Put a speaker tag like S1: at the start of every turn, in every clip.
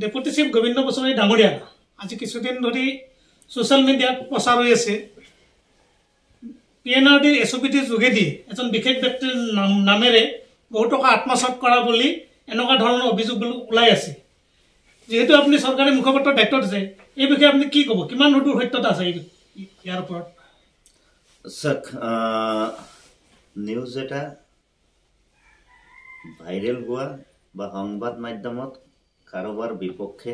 S1: Deputy chief Gobinda Basumatary ডাঙৰীয়া আজি কিছুদিন ধৰি সোশ্যাল মিডিয়াত প্ৰচাৰ হৈ আছে PNRD SOPT যোগেদি এজন বিশেষ ব্যক্তিৰ নামেৰে বহু টকা আত্মসাৎ কৰা বুলি এনেকুৱা ধৰণৰ অভিযোগ ওলাই আছে যেহেতু আপুনি চৰকাৰী মুখপাত্ৰৰ দায়িত্বত আছে এই বিষয়ে আপুনি কি ক'ব কিমান দূৰ সত্যতা আছে ইয়াৰ ওপৰত
S2: সক নিউজ এটা ভাইৰেল হোৱা বা সংবাদ মাধ্যমত কাৰোবাৰ বিপক্ষে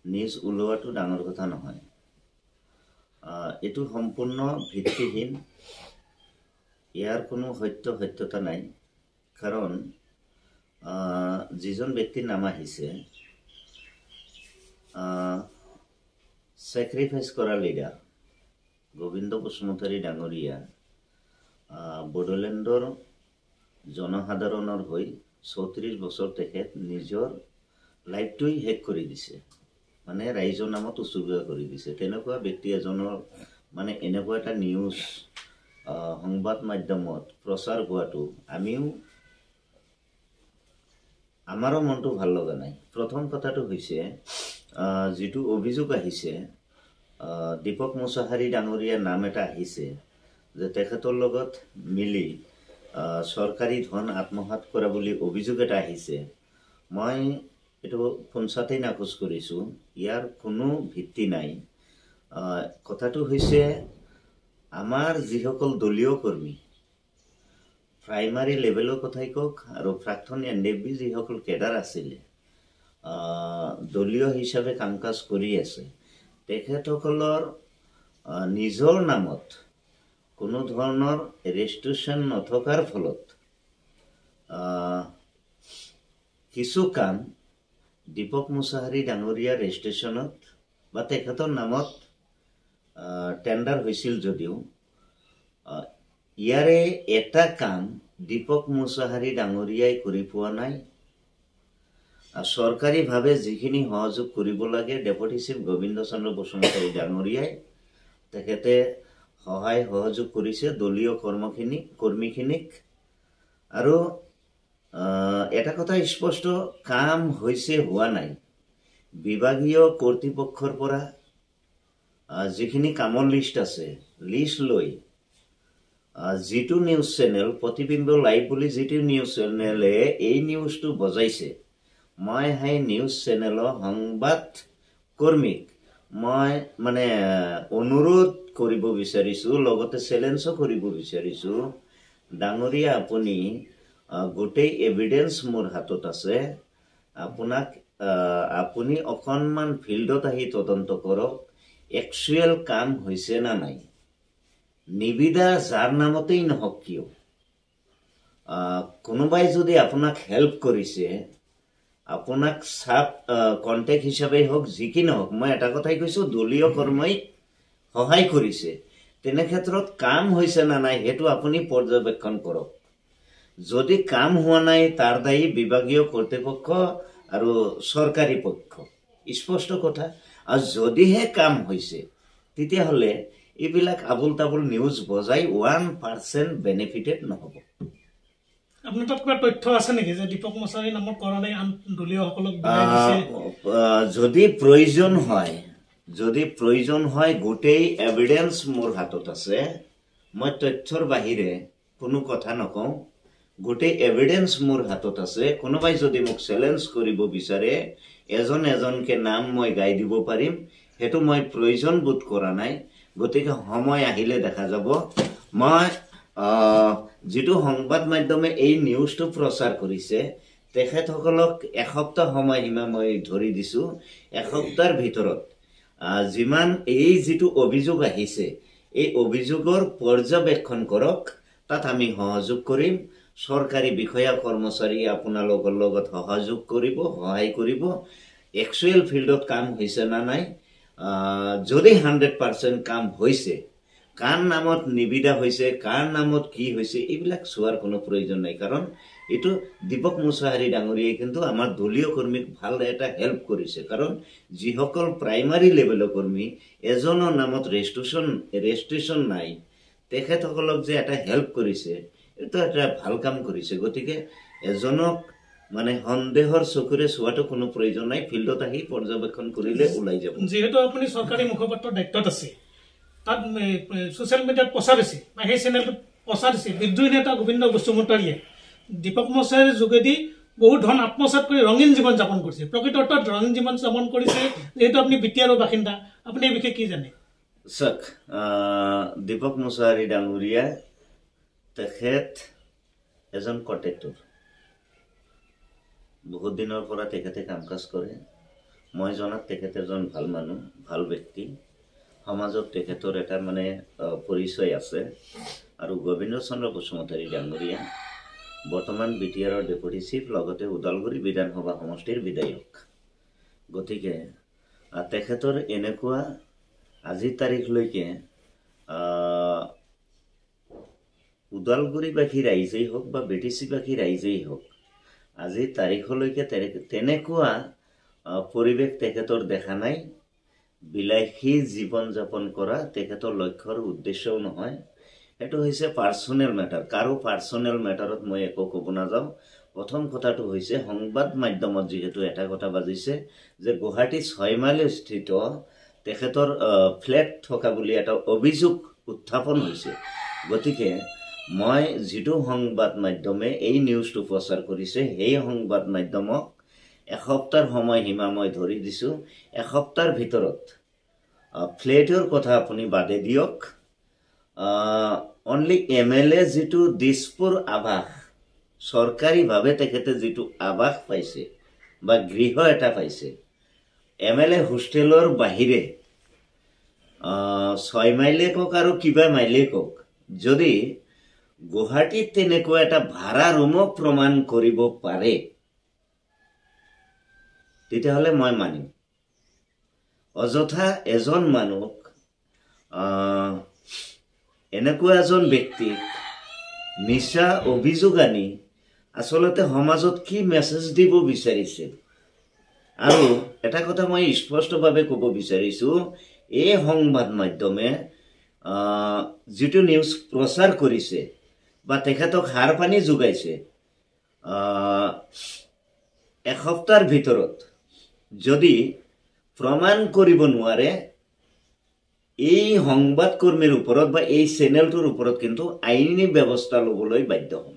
S2: নিউজ ওলোৱাটো ডাঙৰ কথা নহয় এটো সম্পূৰ্ণ ভিত্তিহীন ইয়াৰ কোনো সত্যতা নাই কাৰণ যিজন ব্যক্তিৰ নাম আহিছে স্যাক্ৰিফাইস কৰা লিডাৰ গোবিন্দ বসুমতাৰী ডাঙৰীয়া বড়োলেণ্ডৰ জনসাধাৰণৰ হৈ 34 বছৰ তেখেত নিজৰ লাইফটোই হেক কৰি দিছে মানে ৰাইজৰ নামত উচুগা কৰি দিছে তেনেকুৱা ব্যক্তি এজনৰ মানে এনেকুৱা এটা নিউজ সংবাদ মাধ্যমত প্ৰচাৰ হোৱাটো আমিও আমাৰো মনটো ভাল লগা নাই প্ৰথম কথাটো হৈছে যেটো অভিযোগ আহিছে দীপক মুছাহাৰী ডাঙৰীয়া নাম এটা আহিছে যে তেখেতৰ লগত মিলি সৰকাৰী ধন আত্মসাৎ কৰা বুলি অভিযোগ এটা আহিছে মই এটো পঞ্চায়তে নাকচ কৰিছো ইয়াৰ কোনো ভিত্তি নাই কথাটো হৈছে আমাৰ যিসকল দলীয় কৰ্মী প্ৰাইমাৰী লেভেলৰ কথাই কক আৰু প্ৰাক্তন এনডিএফবি যিসকল কেডাৰ আছিল দলীয় হিচাপে কামকাজ কৰি আছে তেখেতসকলৰ নিজৰ নামত কোনো ধৰণৰ ৰেজিষ্ট্ৰেচন নথকাৰ ফলত কিছু কাম দীপক মুছাহাৰী ডাঙৰীয়া ৰেজিষ্ট্ৰেচনত বা তেখেতৰ নামত টেন্ডাৰ হৈছিল যদিও ইয়াৰে এটা কাম দীপক মুছাহাৰী ডাঙৰীয়াই কৰি পোৱা নাই সৰকাৰীভাৱে যিখিনি সহযোগ কৰিব লাগে ডেপুটি চিফ গোবিন্দ চন্দ্ৰ বসুমতাৰী ডাঙৰীয়াই তেখেতে সহায় সহযোগ কৰিছে দলীয় কৰ্মীখিনিক আৰু এটা কথা স্পষ্ট কাম হৈছে হোৱা নাই বিভাগীয় কৰ্তৃপক্ষৰ পৰা যিখিনি কামৰ লিষ্ট আছে লিষ্ট লৈ যেটো নিউজ চেনেল প্ৰতিবিম্ব লাইভ বুলি যেটো নিউজ চেনেলে এই নিউজটো বজাইছে মই হাই নিউজ চেনেলৰ সংবাদ কৰ্মীক মই মানে অনুৰোধ কৰিব বিচাৰিছো লগতে চ্যালেঞ্জও কৰিব বিচাৰিছো ডাঙৰীয়া আপুনি গোটেই এভিডেন্স মোৰ হাতত আছে আপুনি অকনমান ফিল্ডত আহি তদন্ত কৰক একচুৱেল কাম হৈছে না নাই নিবিদা যাৰ নামতেই নহক কিয় কোনোবাই যদি আপোনাক হেল্প কৰিছে আপোনাক সাব কন্টেক্ট হিচাপে হোক যিকি নহক মই এটা কথাই কৈছো দলীয় কৰ্মীক সহায় কৰিছে তেনে ক্ষেত্ৰত কাম হৈছে না নাই হেতু আপুনি পৰ্যবেক্ষণ কৰক যদি কাম হোৱা নাই তাৰ দায়ী বিভাগীয় কৰ্তৃপক্ষ আৰু সৰকাৰী পক্ষ স্পষ্ট কথা আৰু যদিহে কাম হৈছে তেতিয়া হলে এইবিলাক আবুল তাবুল নিউজ বজাই 1% বেনিফিটেড নহব
S1: আপোনাৰ তাত কিবা তথ্য আছে নেকি যে দীপক মুছাহাৰী নামৰ কাৰণে আন দলীয় সকলক বিলাই দিছে
S2: যদি প্ৰয়োজন হয় গোটেই এভিডেন্স মোৰ হাতত আছে মই তথ্যৰ বাহিৰে কোনো কথা নকওঁ গোটেই এভিডেন্স মোৰ হাতত আছে কোনোবাই যদি মোক চ্যালেঞ্জ কৰিব বিচাৰে এজনকে নাম মই গাই দিব পাৰিম হেতু মই প্ৰয়োজন বোধ কৰা নাই গতিকে সময় আহিলে দেখা যাব মই যেটো সংবাদ মাধ্যমে এই নিউজটো প্ৰচাৰ কৰিছে তেখেতসকলক এসপ্তাহ সময় সীমা মই ধৰি দিছো এসপ্তাহৰ ভিতৰত যিমান এই যেটো অভিযোগ আহিছে এই অভিযোগৰ পৰ্যবেক্ষণ কৰক তাত আমি সহযোগ কৰিম সৰকাৰী বিষয়া কৰ্মচাৰী আপোনালোকৰ লগত সহযোগ কৰিব সহায় কৰিব একচুৱেল ফিল্ডত কাম হৈছে না নাই যদি 100% কাম হৈছে কাৰ নামত নিবিদা হৈছে কাৰ নামত কি হৈছে এইবিলাক চোৱাৰ কোনো প্ৰয়োজন নাই কাৰণ এটো দীপক মুছাহাৰী ডাঙৰীয়াই কিন্তু আমাৰ দলীয় কৰ্মীক ভাল এটা হেল্প কৰিছে কাৰণ যিসকল প্ৰাইমাৰী লেভেলৰ কৰ্মী এজনৰ নামত ৰেজিষ্ট্ৰেচন নাই তেখেতসকলক যে এটা হেল্প কৰিছে এটা ভাল কাম কৰিছে গতিকে এজনক মানে সন্দেহৰ চকুৰে চোৱাটো কোনো প্ৰয়োজন নাই, ফিল্ডত আহি পৰ্যবেক্ষণ কৰিলে ওলাই যাব।
S1: যেহেতু আপুনি চৰকাৰী মুখপাত্ৰৰ দায়িত্বত আছে, তাত ছ'চিয়েল মিডিয়াত প্ৰচাৰ হৈছে বা সেই চেনেলটোত প্ৰচাৰ হৈছে বিদ্ৰোহী নেতা গোবিন্দ বসুমতাৰীয়ে দীপক মছাৰ যোগেদি বহুত ধন আত্মসাত কৰি ৰঙীন জীৱন যাপন কৰিছে। প্ৰকৃত অৰ্থত ৰঙীন জীৱন যাপন কৰিছে। যিহেতু আপুনি বিটিআৰৰ বাসিন্দা, আপুনি এই বিষয়ে কি জানে?
S2: চাওক, দীপক মছাহাৰী ডাঙৰীয়া তেখেত এজন কণ্ট্ৰেক্টৰ। বহুত দিনৰ পৰা তেখেতে কাম কাজ কৰে। মই জনাত তেখেত এজন ভাল মানুহ, ভাল ব্যক্তি। সমাজত তেখেতৰ এটা মানে পৰিচয় আছে। আৰু গোবিন্দ চন্দ্ৰ বসুমতাৰী ডাঙৰীয়া বৰ্তমান বিটিআৰৰ ডেপুটি চিফ, লগতে ওদালগুৰি বিধানসভা সমষ্টিৰ বিধায়ক। গতিকে তেখেতৰ এনেকুৱা আজিৰ তাৰিখলৈকে ওদালগুৰিবাসী ৰাইজেই হওক বা বিটিচিবাসী ৰাইজেই হওক, আজিৰ তাৰিখলৈকে তেনেকুৱা পৰিৱেশ তেখেতৰ দেখা নাই। বিলাসী জীৱন যাপন কৰা তেখেতৰ লক্ষ্যৰ উদ্দেশ্যও নহয়। সেইটো হৈছে পাৰ্চনেল মেটাৰ। কাৰো পাৰ্চনেল মেটাৰত মই একো ক'ব নাযাওঁ। প্ৰথম কথাটো হৈছে সংবাদ মাধ্যমত যিহেতু এটা কথা বাজিছে যে গুৱাহাটী 6 মাইল স্থিত তেখেতৰ ফ্লেট থকা বুলি এটা অভিযোগ উত্থাপন হৈছে। গতিকে মই যিটো সংবাদ মাধ্যমে এই নিউজটো প্ৰচাৰ কৰিছে, সেই সংবাদ মাধ্যমক এসপ্তাহৰ সময়সীমা মই ধৰি দিছোঁ। এসপ্তাহৰ ভিতৰত ফ্লেটৰ কথা আপুনি বাদে দিয়ক, অনলি MLA যিটো দিছপুৰ আৱাস, চৰকাৰীভাৱে তেখেতে যিটো আৱাস পাইছে বা গৃহ এটা পাইছে, MLA হোষ্টেলৰ বাহিৰে 6 মাইলে কওক আৰু কিবা মাইলে কওক, যদি গুৱাহাটীত তেনেকুৱা এটা ভাড়া ৰুমক প্ৰমাণ কৰিব পাৰে, তেতিয়াহ'লে মই মানিম। অযথা এজন মানুহক, এনেকুৱা এজন ব্যক্তিক মিছা অভিযোগ আনি আচলতে সমাজত কি মেছেজ দিব বিচাৰিছে। আৰু এটা কথা মই স্পষ্টভাৱে ক'ব বিচাৰিছোঁ, এই সংবাদ মাধ্যমে যিটো নিউজ প্ৰচাৰ কৰিছে বা তেখেতক সাৰ পানী যোগাইছে, এসপ্তাহৰ ভিতৰত যদি প্ৰমাণ কৰিব নোৱাৰে, এই সংবাদ কৰ্মীৰ ওপৰত বা এই চেনেলটোৰ ওপৰত কিন্তু আইনী ব্যৱস্থা ল'বলৈ বাধ্য হ'ব।